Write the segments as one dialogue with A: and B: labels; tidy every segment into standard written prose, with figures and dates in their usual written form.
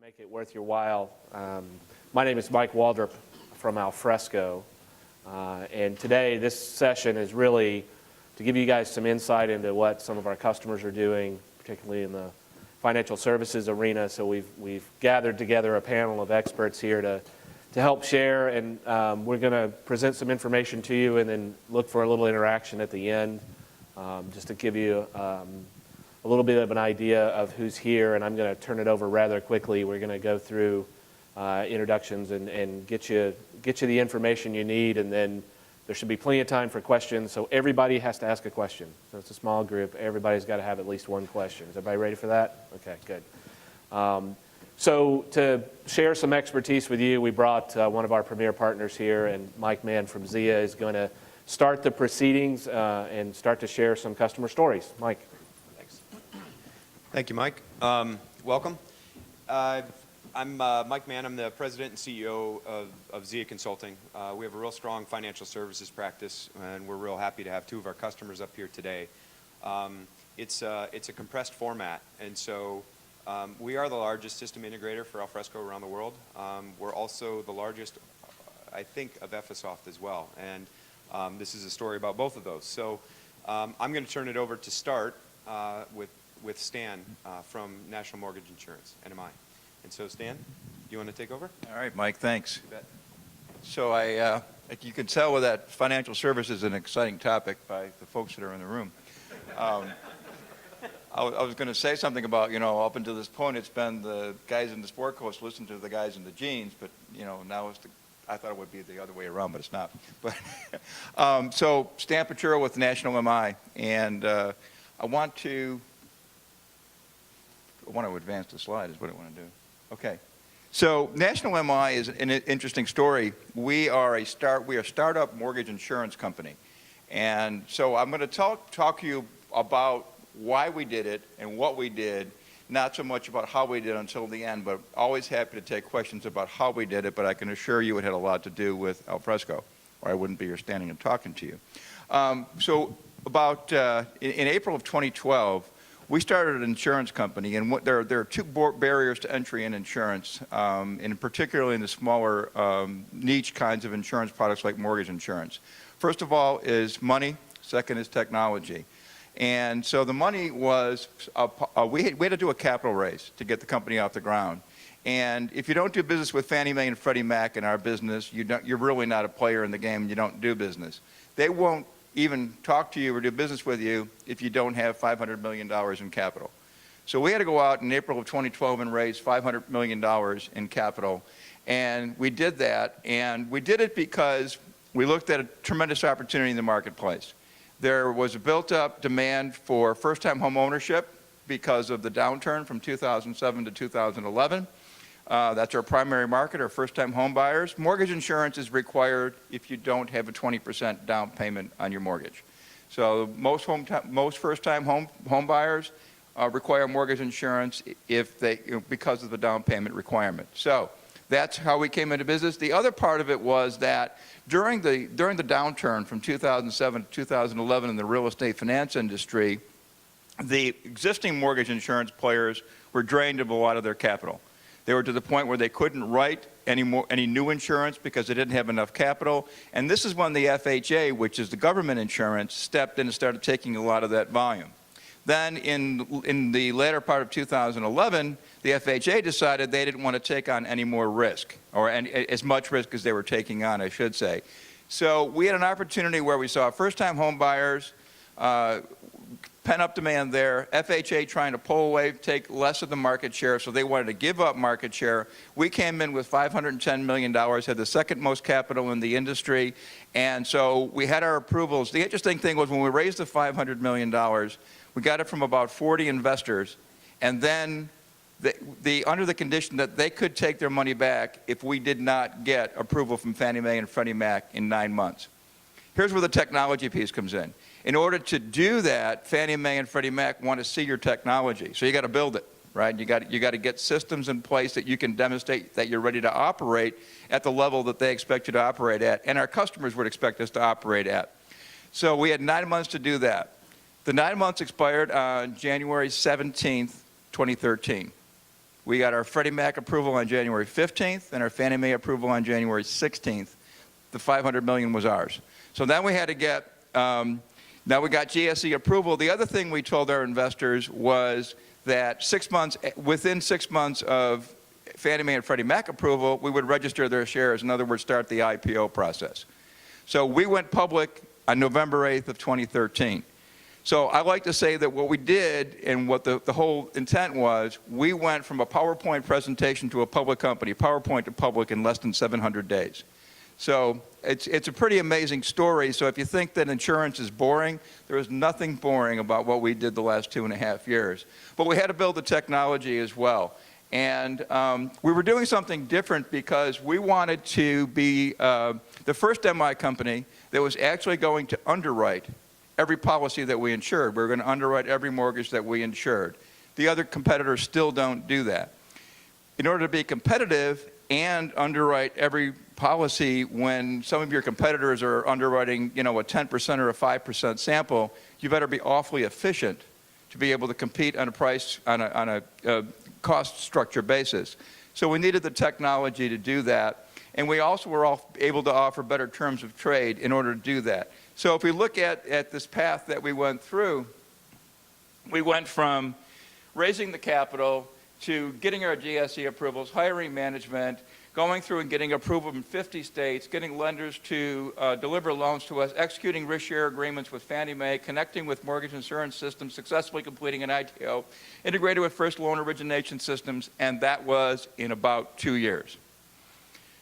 A: Make it worth your while. My name is Mike Waldrop from Alfresco, and today this session is really to give you guys some insight into what some of our customers are doing, particularly in the financial services arena. So we've gathered together a panel of experts here to help share, and we're going to present some information to you and then look for a little interaction at the end, just to give you a little bit of an idea of who's here, and I'm going to turn it over rather quickly. We're going to go through introductions and get you the information you need, and then there should be plenty of time for questions. So everybody has to ask a question. So it's a small group. Everybody's got to have at least one question. Is everybody ready for that? Okay, good. So to share some expertise with you, we brought one of our premier partners here, and Mike Mann from Zia is going to start the proceedings and start to share some customer stories. Mike.
B: Thank you, Mike. Welcome. I'm Mike Mann. I'm the president and CEO of Zia Consulting. We have a real strong financial services practice, and we're real happy to have two of our customers up here today. It's a compressed format, and so we are the largest system integrator for Alfresco around the world. We're also the largest, I think, of Effisoft as well, and this is a story about both of those. So I'm going to turn it over to start with Stan from National Mortgage Insurance, NMI. And so, Stan, do you want to take over?
C: All right, Mike, thanks.
B: You bet.
C: So you can tell with that financial services is an exciting topic by the folks that are in the room. I was going to say something about, up until this point, it's been the guys in the sport coats listen to the guys in the jeans, but, now it's I thought it would be the other way around, but it's not. But so Stan Pachura with National MI, and I want to advance the slide is what I want to do. Okay. So National MI is an interesting story. We are a startup mortgage insurance company. And so I'm going to talk to you about why we did it and what we did, not so much about how we did it until the end, but always happy to take questions about how we did it, but I can assure you it had a lot to do with Alfresco, or I wouldn't be here standing and talking to you. So about in April of 2012, we started an insurance company, and there are two barriers to entry in insurance, and particularly in the smaller niche kinds of insurance products like mortgage insurance. First of all is money. Second is technology. And so the money was, we had to do a capital raise to get the company off the ground. And if you don't do business with Fannie Mae and Freddie Mac in our business, you're really not a player in the game, and you don't do business. They won't even talk to you or do business with you if you don't have $500 million in capital. So we had to go out in April of 2012 and raise $500 million in capital, and we did that, and we did it because we looked at a tremendous opportunity in the marketplace. There was a built-up demand for first-time home ownership because of the downturn from 2007 to 2011. That's our primary market, our first-time home buyers. Mortgage insurance is required if you don't have a 20% down payment on your mortgage. So most first-time home buyers require mortgage insurance because of the down payment requirement. So that's how we came into business. The other part of it was that during the downturn from 2007 to 2011 in the real estate finance industry, the existing mortgage insurance players were drained of a lot of their capital. They were to the point where they couldn't write any new insurance because they didn't have enough capital. And this is when the FHA, which is the government insurance, stepped in and started taking a lot of that volume. Then in the latter part of 2011, the FHA decided they didn't want to take on any more risk, or as much risk as they were taking on, I should say. So we had an opportunity where we saw first-time home buyers, pent-up demand there, FHA trying to pull away, take less of the market share, so they wanted to give up market share. We came in with $510 million, had the second most capital in the industry, and so we had our approvals. The interesting thing was when we raised the $500 million, we got it from about 40 investors, and then under the condition that they could take their money back if we did not get approval from Fannie Mae and Freddie Mac in 9 months. Here's where the technology piece comes in. In order to do that, Fannie Mae and Freddie Mac want to see your technology. So you got to build it, right? You got to get systems in place that you can demonstrate that you're ready to operate at the level that they expect you to operate at, and our customers would expect us to operate at. So we had 9 months to do that. The 9 months expired on January 17th, 2013. We got our Freddie Mac approval on January 15th and our Fannie Mae approval on January 16th. The $500 million was ours. So then we had to get, now we got GSE approval. The other thing we told our investors was that within 6 months of Fannie Mae and Freddie Mac approval, we would register their shares. In other words, start the IPO process. So we went public on November 8th of 2013. So I like to say that what we did and what the whole intent was, we went from a PowerPoint presentation to a public company, PowerPoint to public in less than 700 days. So it's a pretty amazing story. So if you think that insurance is boring, there is nothing boring about what we did the last 2.5 years. But we had to build the technology as well. And we were doing something different because we wanted to be the first MI company that was actually going to underwrite every policy that we insured. We were going to underwrite every mortgage that we insured. The other competitors still don't do that. In order to be competitive and underwrite every policy when some of your competitors are underwriting, a 10% or a 5% sample, you better be awfully efficient to be able to compete on a price, on a cost structure basis. So we needed the technology to do that. And we also were able to offer better terms of trade in order to do that. So if we look at this path that we went through, we went from raising the capital to getting our GSE approvals, hiring management, going through and getting approval in 50 states, getting lenders to deliver loans to us, executing risk share agreements with Fannie Mae, connecting with mortgage insurance systems, successfully completing an ITO, integrated with first loan origination systems, and that was in about 2 years.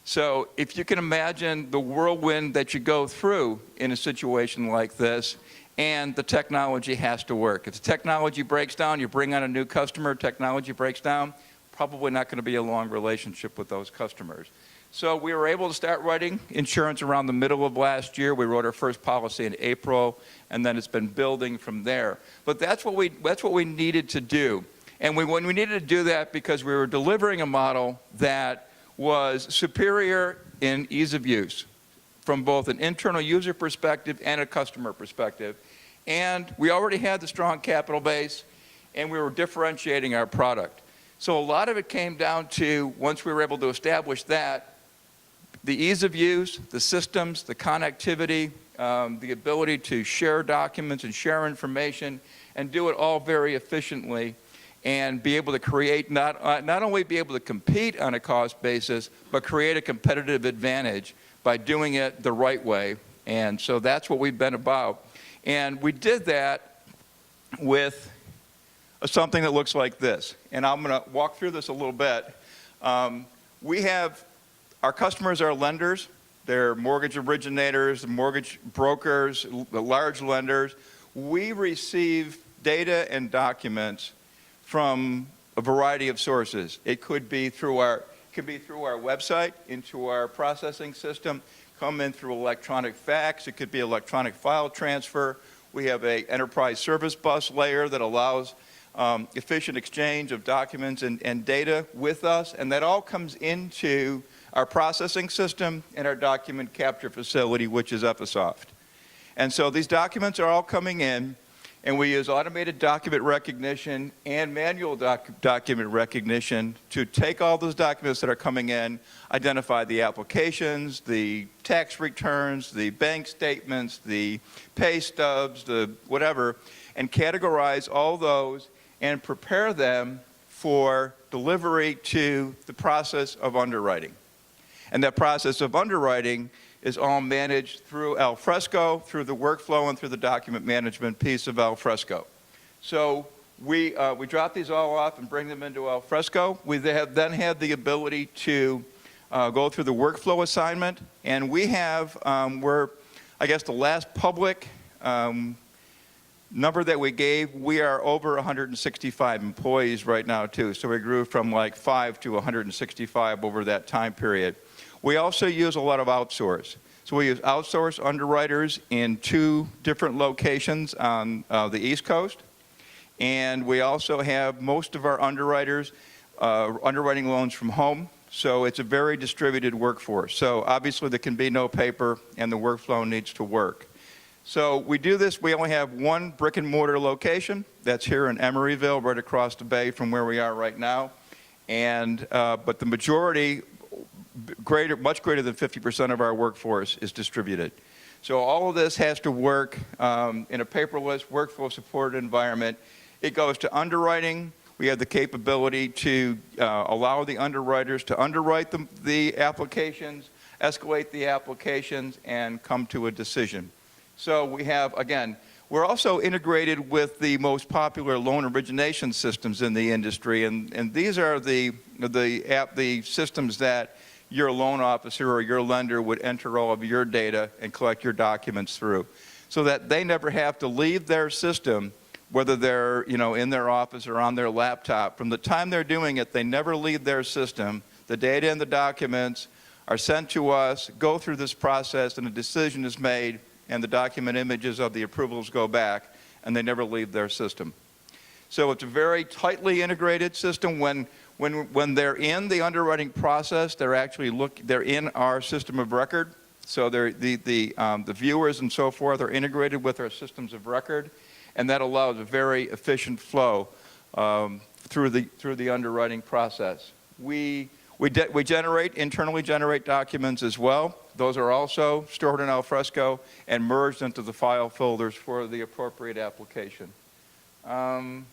C: So if you can imagine the whirlwind that you go through in a situation like this, and the technology has to work. If the technology breaks down, you bring on a new customer, technology breaks down, probably not going to be a long relationship with those customers. So we were able to start writing insurance around the middle of last year. We wrote our first policy in April, and then it's been building from there. But that's what we needed to do. And we needed to do that because we were delivering a model that was superior in ease of use from both an internal user perspective and a customer perspective. And we already had the strong capital base, and we were differentiating our product. So a lot of it came down to, once we were able to establish that, the ease of use, the systems, the connectivity, the ability to share documents and share information and do it all very efficiently, and be able to create, not only be able to compete on a cost basis, but create a competitive advantage by doing it the right way. And so that's what we've been about. And we did that with something that looks like this. And I'm going to walk through this a little bit. We have, our customers are lenders. They're mortgage originators, mortgage brokers, large lenders. We receive data and documents from a variety of sources. It could be through our website, into our processing system, come in through electronic fax. It could be electronic file transfer. We have an enterprise service bus layer that allows efficient exchange of documents and data with us, and that all comes into our processing system and our document capture facility, which is Episoft. And so these documents are all coming in, and we use automated document recognition and manual document recognition to take all those documents that are coming in, identify the applications, the tax returns, the bank statements, the pay stubs, the whatever, and categorize all those and prepare them for delivery to the process of underwriting. And that process of underwriting is all managed through Alfresco, through the workflow, and through the document management piece of Alfresco. So we drop these all off and bring them into Alfresco. We have then had the ability to go through the workflow assignment, and we have, I guess the last public number that we gave, we are over 165 employees right now too. So we grew from like 5 to 165 over that time period. We also use a lot of outsource. So we use outsource underwriters in 2 different locations on the East Coast. And we also have most of our underwriters underwriting loans from home. So it's a very distributed workforce. So obviously there can be no paper and the workflow needs to work. So we do this, we only have 1 brick and mortar location. That's here in Emeryville, right across the bay from where we are right now. But the majority, much greater than 50% of our workforce is distributed. So all of this has to work in a paperless, workflow supported environment. It goes to underwriting. We have the capability to allow the underwriters to underwrite the applications, escalate the applications, and come to a decision. So we have, again, we're also integrated with the most popular loan origination systems in the industry, and these are the systems that your loan officer or your lender would enter all of your data and collect your documents through, so that they never have to leave their system, whether they're in their office or on their laptop. From the time they're doing it, they never leave their system. The data and the documents are sent to us, go through this process, and a decision is made, and the document images of the approvals go back, and they never leave their system. So it's a very tightly integrated system. When they're in the underwriting process, they're in our system of record. So the viewers and so forth are integrated with our systems of record, and that allows a very efficient flow through the underwriting process. We internally generate documents as well. Those are also stored in Alfresco and merged into the file folders for the appropriate application. Trying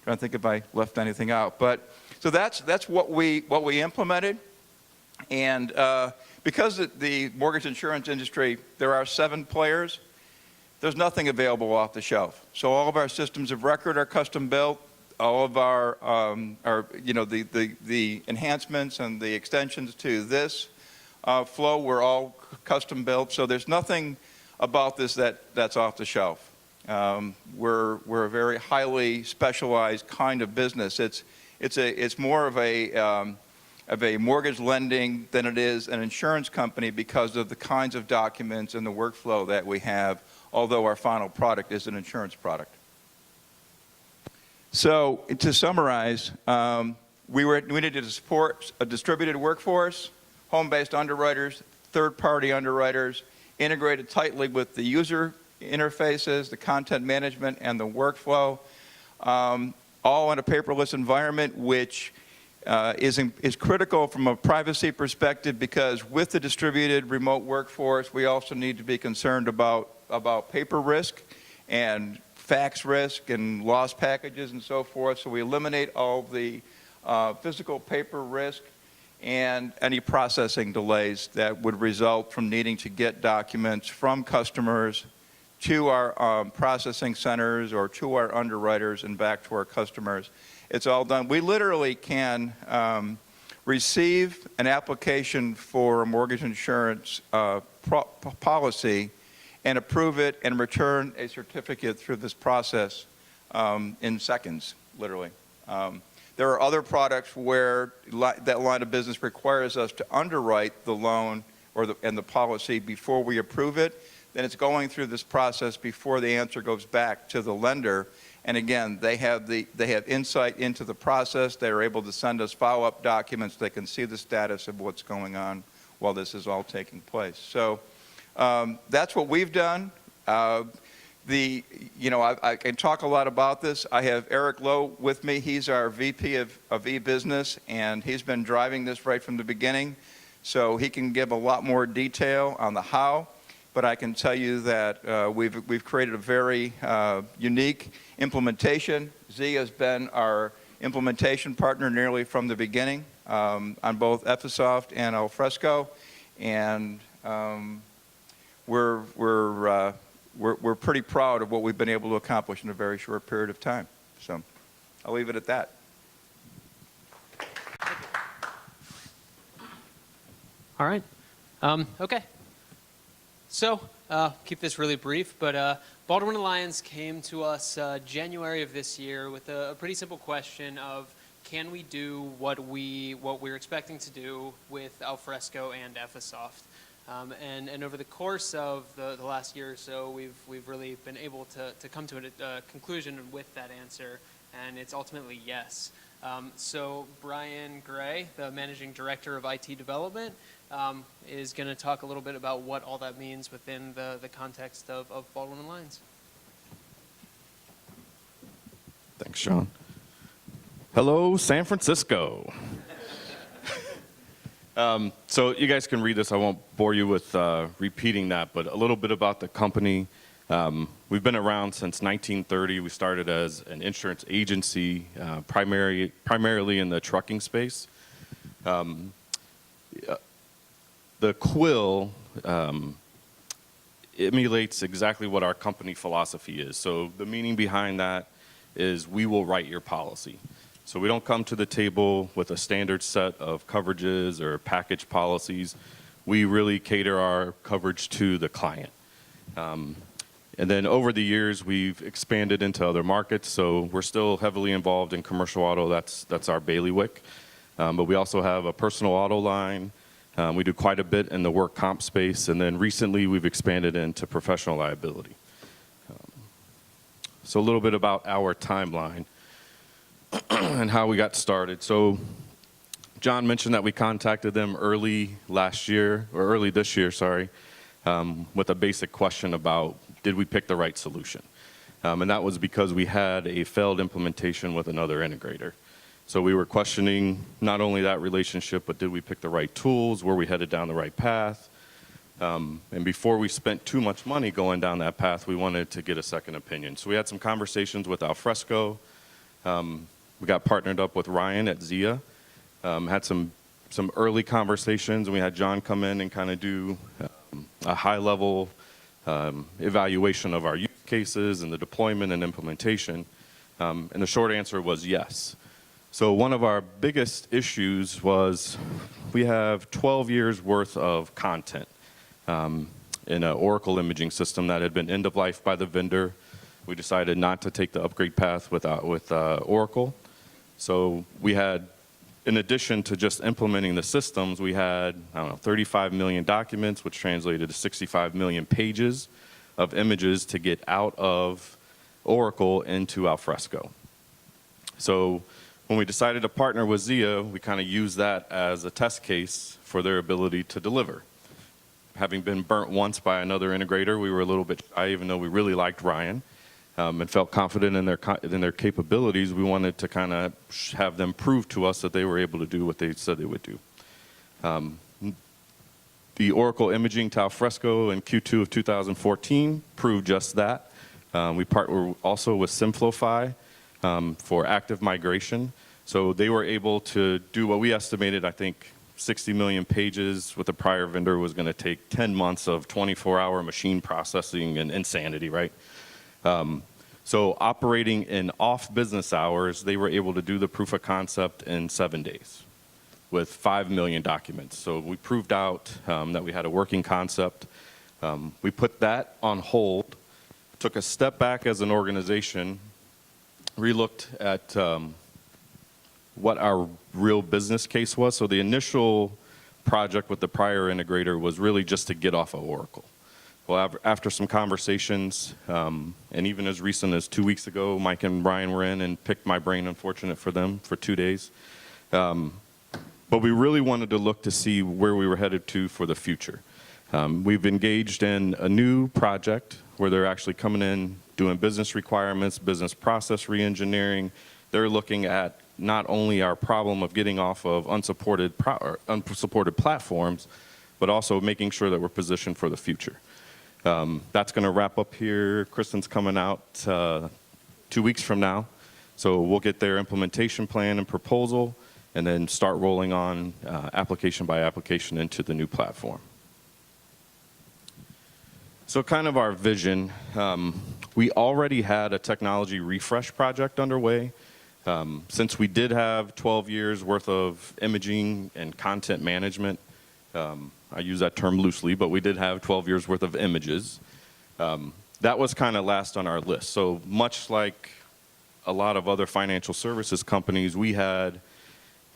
C: to think if I left anything out, but so that's what we implemented, and because the mortgage insurance industry, there are 7 players. There's nothing available off the shelf. So all of our systems of record are custom built. All of our the enhancements and the extensions to this flow were all custom built. So there's nothing about this that's off the shelf. We're a very highly specialized kind of business. It's more of a mortgage lending than it is an insurance company because of the kinds of documents and the workflow that we have, although our final product is an insurance product. So to summarize, we needed to support a distributed workforce, home-based underwriters, third-party underwriters, integrated tightly with the user interfaces, the content management, and the workflow, all in a paperless environment, which is critical from a privacy perspective, because with the distributed remote workforce, we also need to be concerned about paper risk and fax risk and lost packages and so forth. So we eliminate all the physical paper risk and any processing delays that would result from needing to get documents from customers to our processing centers or to our underwriters and back to our customers. It's all done. We literally can receive an application for a mortgage insurance policy and approve it and return a certificate through this process in seconds, literally. There are other products where that line of business requires us to underwrite the loan and the policy before we approve it. Then it's going through this process before the answer goes back to the lender. And again, they have insight into the process. They're able to send us follow-up documents. They can see the status of what's going on while this is all taking place. So that's what we've done. I can talk a lot about this. I have Eric Lowe with me. He's our VP of e-business, and he's been driving this right from the beginning. So he can give a lot more detail on the how. But I can tell you that we've created a very unique implementation. Z has been our implementation partner nearly from the beginning on both Episoft and Alfresco, and we're pretty proud of what we've been able to accomplish in a very short period of time. So I'll leave it at that.
D: All right. Okay. So, keep this really brief, but Baldwin and Lyons came to us January of this year with a pretty simple question of, can we do what we're expecting to do with Alfresco and Episoft? And over the course of the last year or so, we've really been able to come to a conclusion with that answer, and it's ultimately yes. So Brian Gray, the Managing Director of IT Development, is going to talk a little bit about what all that means within the context of Baldwin and Lyons.
E: Thanks, Sean. Hello, San Francisco. So you guys can read this. I won't bore you with repeating that, but a little bit about the company. We've been around since 1930. We started as an insurance agency, primarily in the trucking space. The quill emulates exactly what our company philosophy is. So the meaning behind that is we will write your policy. So we don't come to the table with a standard set of coverages or package policies. We really cater our coverage to the client. And then over the years, we've expanded into other markets. So we're still heavily involved in commercial auto. That's our bailiwick. But we also have a personal auto line. We do quite a bit in the work comp space. And then recently, we've expanded into professional liability. So a little bit about our timeline and how we got started. So John mentioned that we contacted them early this year, with a basic question about, did we pick the right solution? And that was because we had a failed implementation with another integrator. So we were questioning not only that relationship, but did we pick the right tools? Were we headed down the right path? And before we spent too much money going down that path, we wanted to get a second opinion. So we had some conversations with Alfresco. We got partnered up with Ryan at Zia. Had some early conversations, and we had John come in and kind of do a high-level evaluation of our use cases and the deployment and implementation. And the short answer was yes. So one of our biggest issues was we have 12 years worth of content in an Oracle imaging system that had been end of life by the vendor. We decided not to take the upgrade path with Oracle. So we had, in addition to just implementing the systems, we had, 35 million documents, which translated to 65 million pages of images to get out of Oracle into Alfresco. So when we decided to partner with Zia, we kind of used that as a test case for their ability to deliver. Having been burnt once by another integrator, we were a little bit shy, even though we really liked Ryan. And felt confident in their capabilities. We wanted to kind of have them prove to us that they were able to do what they said they would do. The Oracle imaging to Alfresco in Q2 of 2014 proved just that. We partnered also with Simplify for active migration. So they were able to do what we estimated, I think, 60 million pages with a prior vendor was going to take 10 months of 24-hour machine processing and insanity, right? So operating in off business hours, they were able to do the proof of concept in 7 days with 5 million documents. So we proved out that we had a working concept. We put that on hold, took a step back as an organization, relooked at what our real business case was. So the initial project with the prior integrator was really just to get off of Oracle. Well, after some conversations, and even as recent as 2 weeks ago, Mike and Brian were in and picked my brain, unfortunate for them, for 2 days. But we really wanted to look to see where we were headed to for the future. We've engaged in a new project where they're actually coming in, doing business requirements, business process reengineering. They're looking at not only our problem of getting off of unsupported platforms, but also making sure that we're positioned for the future. That's going to wrap up here. Kristen's coming out 2 weeks from now. So we'll get their implementation plan and proposal and then start rolling on application by application into the new platform. So kind of our vision, we already had a technology refresh project underway. Since we did have 12 years worth of imaging and content management, I use that term loosely, but we did have 12 years worth of images. That was kind of last on our list. So much like a lot of other financial services companies, we had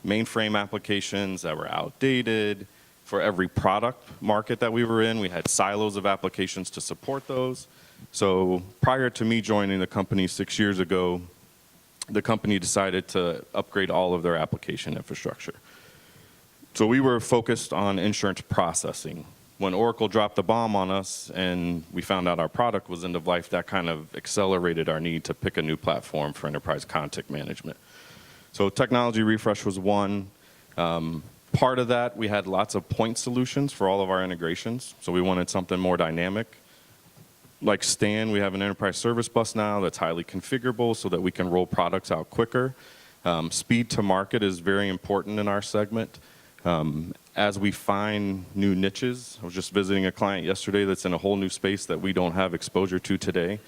E: mainframe applications that were outdated. For every product market that we were in, we had silos of applications to support those. So prior to me joining the company 6 years ago, the company decided to upgrade all of their application infrastructure. So we were focused on insurance processing. When Oracle dropped the bomb on us and we found out our product was end of life, that kind of accelerated our need to pick a new platform for enterprise content management. So technology refresh was one. Part of that, we had lots of point solutions for all of our integrations. So we wanted something more dynamic. Like Stan, we have an enterprise service bus now that's highly configurable so that we can roll products out quicker. Speed to market is very important in our segment. As we find new niches, I was just visiting a client yesterday that's in a whole new space that we don't have exposure to today.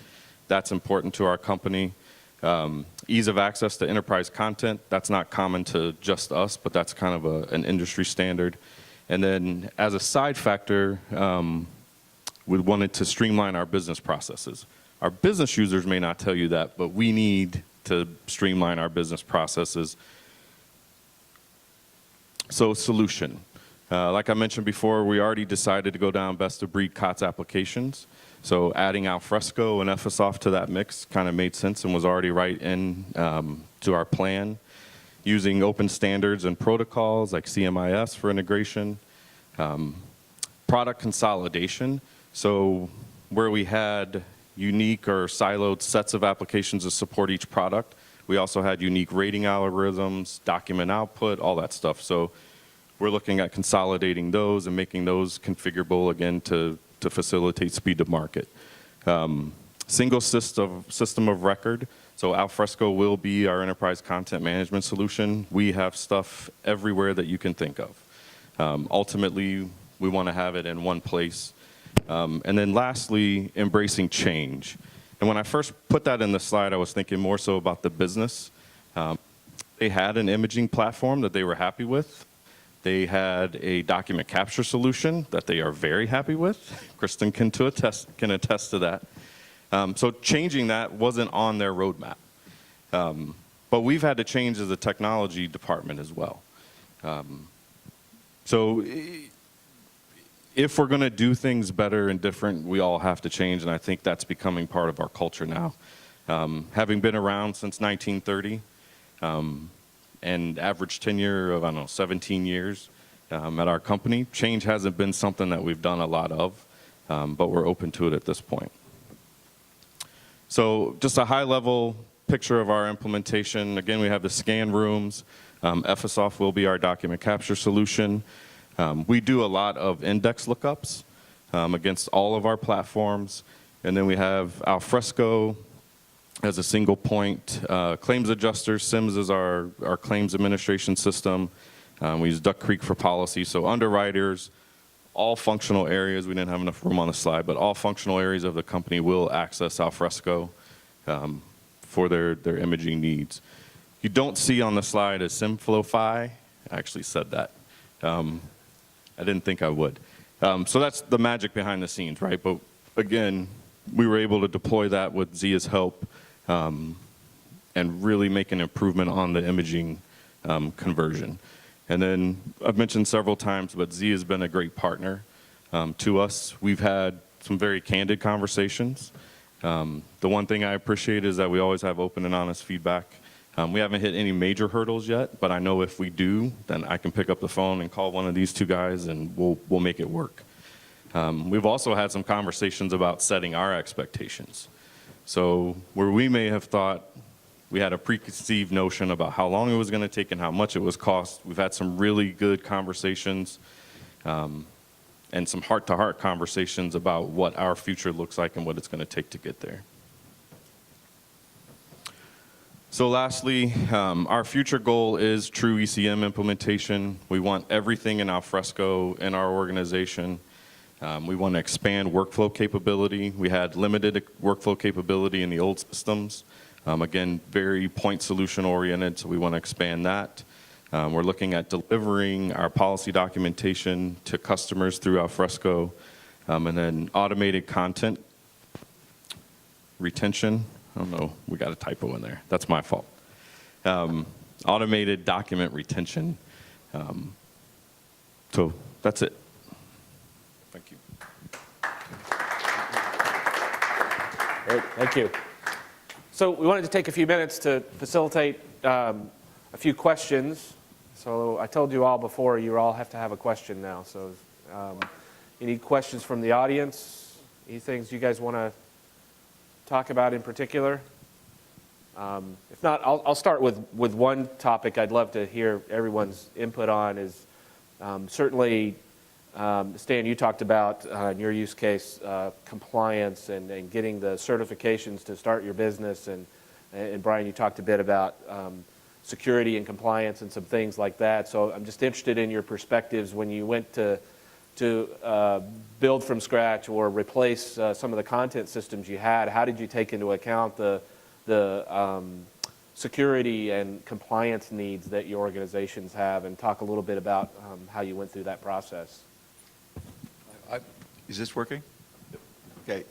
E: That's important to our company. Ease of access to enterprise content, that's not common to just us, but that's kind of an industry standard. And then as a side factor, we wanted to streamline our business processes. Our business users may not tell you that, but we need to streamline our business processes. So solution. Like I mentioned before, we already decided to go down best of breed COTS applications. So adding Alfresco and Effisoft to that mix kind of made sense and was already right in to our plan. Using open standards and protocols like CMIS for integration. Product consolidation. So where we had unique or siloed sets of applications to support each product, we also had unique rating algorithms, document output, all that stuff. So we're looking at consolidating those and making those configurable again to facilitate speed to market. Single system of record. So Alfresco will be our enterprise content management solution. We have stuff everywhere that you can think of. Ultimately, we want to have it in one place. And then lastly, embracing change. And when I first put that in the slide, I was thinking more so about the business. They had an imaging platform that they were happy with. They had a document capture solution that they are very happy with. Kristen can attest to that. So changing that wasn't on their roadmap. But we've had to change as a technology department as well. So if we're going to do things better and different, we all have to change, and I think that's becoming part of our culture now. Having been around since 1930, and average tenure of, 17 years at our company, change hasn't been something that we've done a lot of, but we're open to it at this point. So just a high-level picture of our implementation. Again, we have the scan rooms. Effisoft will be our document capture solution. We do a lot of index lookups against all of our platforms. And then we have Alfresco as a single point. Claims adjuster, SIMS is our claims administration system. We use Duck Creek for policy. So underwriters, all functional areas, we didn't have enough room on the slide, but all functional areas of the company will access Alfresco for their imaging needs. You don't see on the slide a SimFlow. I actually said that. I didn't think I would. So that's the magic behind the scenes, right? But again, we were able to deploy that with Zia's help and really make an improvement on the imaging conversion. And then I've mentioned several times, but Zia has been a great partner to us. We've had some very candid conversations. The one thing I appreciate is that we always have open and honest feedback. We haven't hit any major hurdles yet, but I know if we do, then I can pick up the phone and call one of these two guys and we'll make it work. We've also had some conversations about setting our expectations. So where we may have thought we had a preconceived notion about how long it was going to take and how much it was cost, we've had some really good conversations and some heart-to-heart conversations about what our future looks like and what it's going to take to get there. So lastly, our future goal is true ECM implementation. We want everything in Alfresco in our organization. We want to expand workflow capability. We had limited workflow capability in the old systems. Again, very point solution oriented, so we want to expand that. We're looking at delivering our policy documentation to customers through Alfresco, and then automated content retention. I don't know, we got a typo in there. That's my fault. Automated document retention. So that's it. Thank you.
A: Great, thank you. So we wanted to take a few minutes to facilitate a few questions. So I told you all before, you all have to have a question now. So any questions from the audience? Any things you guys want to talk about in particular? If not, I'll start with one topic I'd love to hear everyone's input on is certainly, Stan, you talked about in your use case compliance and getting the certifications to start your business, and Brian, you talked a bit about security and compliance and some things like that. So I'm just interested in your perspectives when you went to build from scratch or replace some of the content systems you had. How did you take into account the security and compliance needs that your organizations have, and talk a little bit about how you went through that process?
C: Is this working? Okay.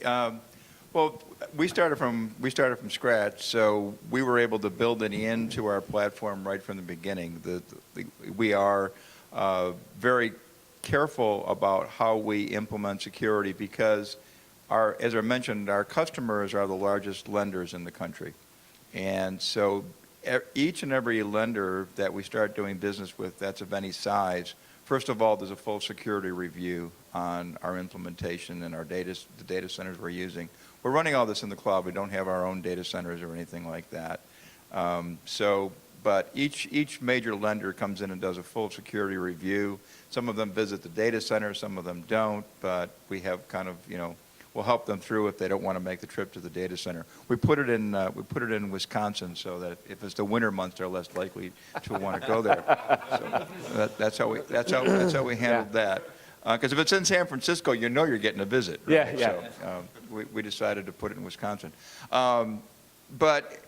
C: Well, we started from scratch, so we were able to build it into our platform right from the beginning. We are very careful about how we implement security because, as I mentioned, our customers are the largest lenders in the country. And so each and every lender that we start doing business with that's of any size, first of all, there's a full security review on our implementation and the data centers we're using. We're running all this in the cloud. We don't have our own data centers or anything like that. But each major lender comes in and does a full security review. Some of them visit the data center, some of them don't, but we have kind of, we'll help them through if they don't want to make the trip to the data center. We put it in Wisconsin so that if it's the winter months, they're less likely to want to go there. So that's how we handled that. Because if it's in San Francisco, you know you're getting a visit. Right?
A: Yeah.
C: So we decided to put it in Wisconsin. But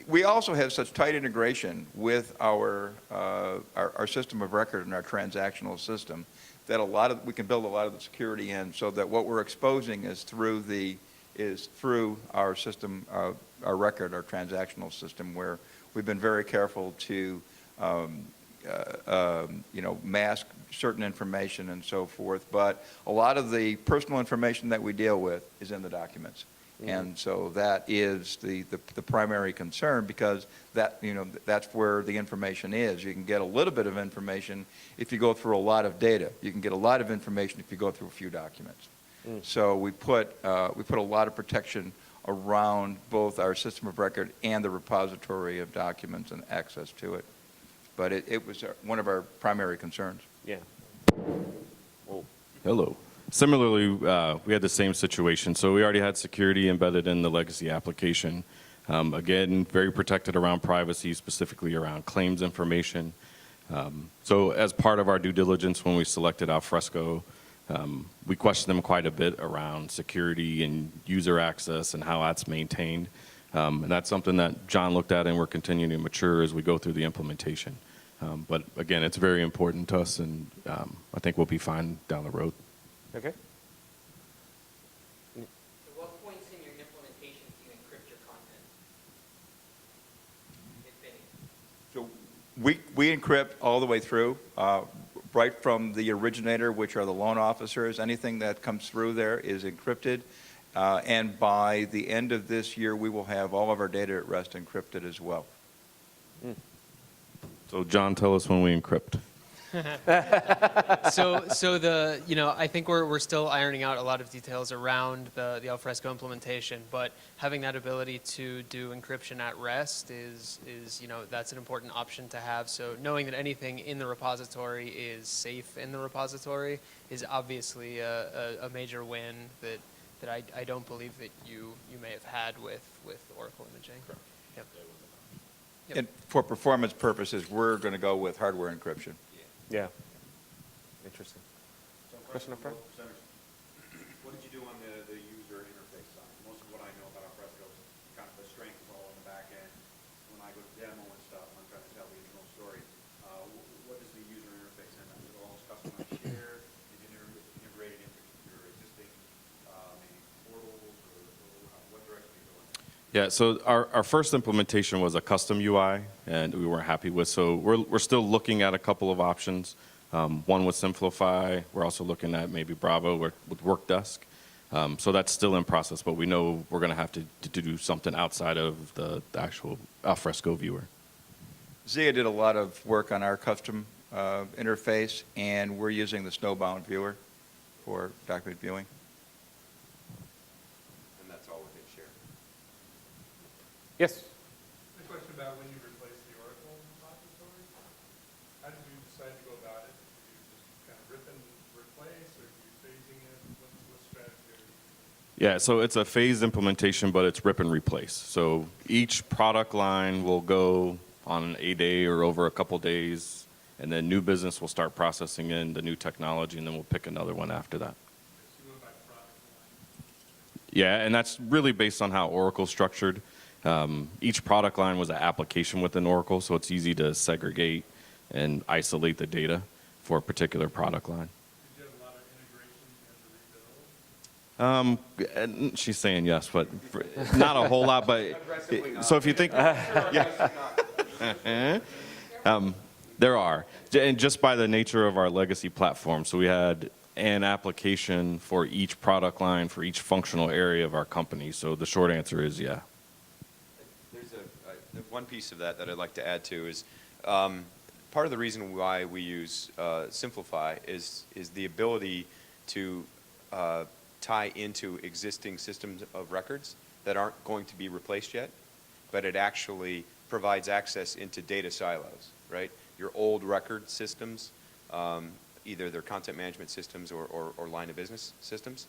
C: we also have such tight integration with our system of record and our transactional system that we can build a lot of the security in, so that what we're exposing is through our system, our record, our transactional system, where we've been very careful to mask certain information and so forth. But a lot of the personal information that we deal with is in the documents. And so that is the primary concern, because that's where the information is. You can get a little bit of information if you go through a lot of data. You can get a lot of information if you go through a few documents. So we put a lot of protection around both our system of record and the repository of documents and access to it. But it was one of our primary concerns.
A: Yeah. Whoa.
E: Hello. Similarly, we had the same situation. So we already had security embedded in the legacy application. Again, very protected around privacy, specifically around claims information. So as part of our due diligence when we selected Alfresco, we questioned them quite a bit around security and user access and how that's maintained. And that's something that John looked at and we're continuing to mature as we go through the implementation. But again, it's very important to us, and I think we'll be fine down the road.
A: Okay.
F: At what points in your implementation do you encrypt your content, if any?
C: So we encrypt all the way through, right from the originator, which are the loan officers. Anything that comes through there is encrypted. And by the end of this year, we will have all of our data at rest encrypted as well.
E: So John, tell us when we encrypt.
D: I think we're still ironing out a lot of details around the Alfresco implementation, but having that ability to do encryption at rest is that's an important option to have. So knowing that anything in the repository is safe in the repository is obviously a major win that I don't believe that you may have had with Oracle imaging. Correct. Yep. Yep.
C: And for performance purposes, we're going to go with hardware encryption.
A: Yeah. Interesting. Question up front?
B: What did you do on the user interface side? Most of what I know about Alfresco is kind of the strength is all on the back end. When I go to demo and stuff, I'm trying to tell the internal story. What does the user interface end up? Is it all customized share? Is it integrated into your existing maybe portals, or what direction are you going?
E: Yeah, so our first implementation was a custom UI, and we weren't happy with. So we're still looking at a couple of options. One with Simplify. We're also looking at maybe Bravo with Workdesk. So that's still in process, but we know we're going to have to do something outside of the actual Alfresco viewer.
C: Zia did a lot of work on our custom interface, and we're using the Snowbound viewer for document viewing.
B: And that's all within share.
A: Yes?
G: The question about when you replace the Oracle repository, how did you decide to go about it? Do you just kind of rip and replace, or are you phasing it? What strategy are you using?
E: Yeah, so it's a phased implementation, but it's rip and replace. So each product line will go on a day or over a couple days, and then new business will start processing in the new technology, and then we'll pick another one after that.
G: So you went by product line.
E: Yeah, and that's really based on how Oracle's structured. Each product line was an application within Oracle, so it's easy to segregate and isolate the data for a particular product line.
G: Did you have a lot of integration you had to rebuild?
E: And she's saying yes, but not a whole lot. But so if you think, there are, and just by the nature of our legacy platform, so we had an application for each product line for each functional area of our company. So the short answer is yeah.
B: There's one piece of that I'd like to add to is part of the reason why we use Simplify is the ability to tie into existing systems of records that aren't going to be replaced yet, but it actually provides access into data silos, right? Your old record systems, either they're content management systems or line of business systems.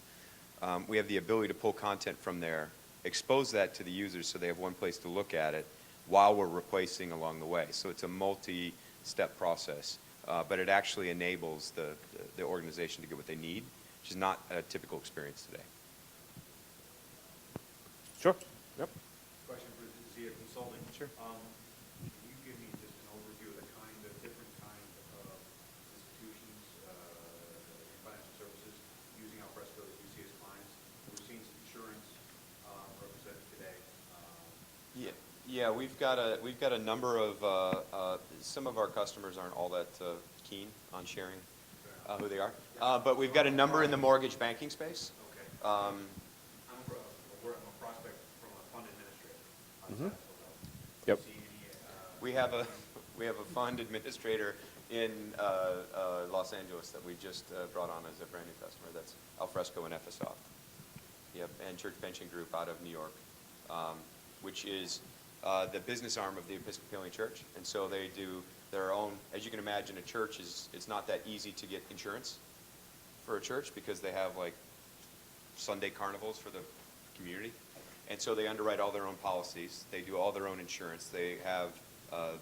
B: We have the ability to pull content from there, expose that to the users so they have one place to look at it while we're replacing along the way. So it's a multi-step process, but it actually enables the organization to get what they need, which is not a typical experience today.
A: Sure. Yep.
H: Question for Zia Consulting.
B: Sure.
H: Can you give me just an overview of the different kind of institutions, financial services using Alfresco that you see as clients? We've seen some insurance represented today.
B: Yeah, we've got a number of some of our customers aren't all that keen on sharing who they are, but we've got a number in the mortgage banking space.
H: Okay. We're a prospect from a fund administrator.
A: Yep.
B: We have a fund administrator in Los Angeles that we just brought on as a brand new customer. That's Alfresco and FSOF. Yep, and Church Pension Group out of New York, which is the business arm of the Episcopalian Church, and so they do their own. As you can imagine, a church it's not that easy to get insurance for a church because they have like Sunday carnivals for the community, and so they underwrite all their own policies. They do all their own insurance. They have a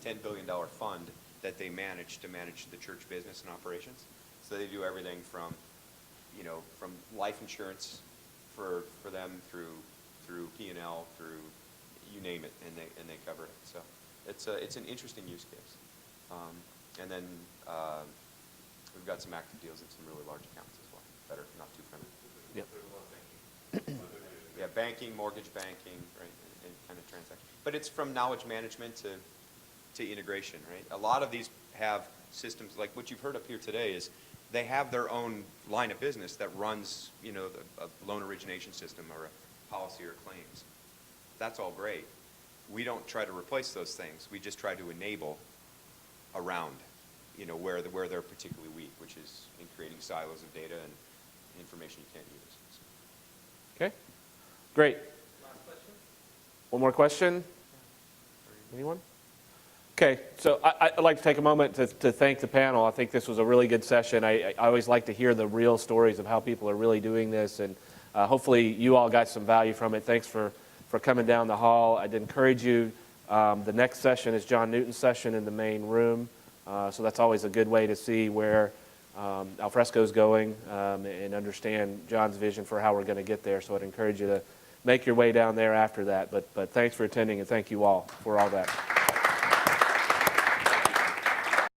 B: $10 billion fund that they manage to manage the church business and operations. So they do everything from life insurance for them through P&L, through you name it, and they cover it. So it's an interesting use case. And then we've got some active deals in some really large accounts as well that are not too friendly.
A: Yep.
B: Yeah, banking, mortgage banking, right, and kind of transaction. But it's from knowledge management to integration, right? A lot of these have systems, like what you've heard up here today is they have their own line of business that runs, a loan origination system or a policy or claims. That's all great. We don't try to replace those things. We just try to enable around, where they're particularly weak, which is in creating silos of data and information you can't use.
A: Okay. Great.
F: Last question?
A: One more question? Anyone? Okay, so I'd like to take a moment to thank the panel. I think this was a really good session. I always like to hear the real stories of how people are really doing this, and hopefully you all got some value from it. Thanks for coming down the hall. I'd encourage you, the next session is John Newton's session in the main room, so that's always a good way to see where Alfresco's going and understand John's vision for how we're going to get there. So I'd encourage you to make your way down there after that. But thanks for attending, and thank you all for all that.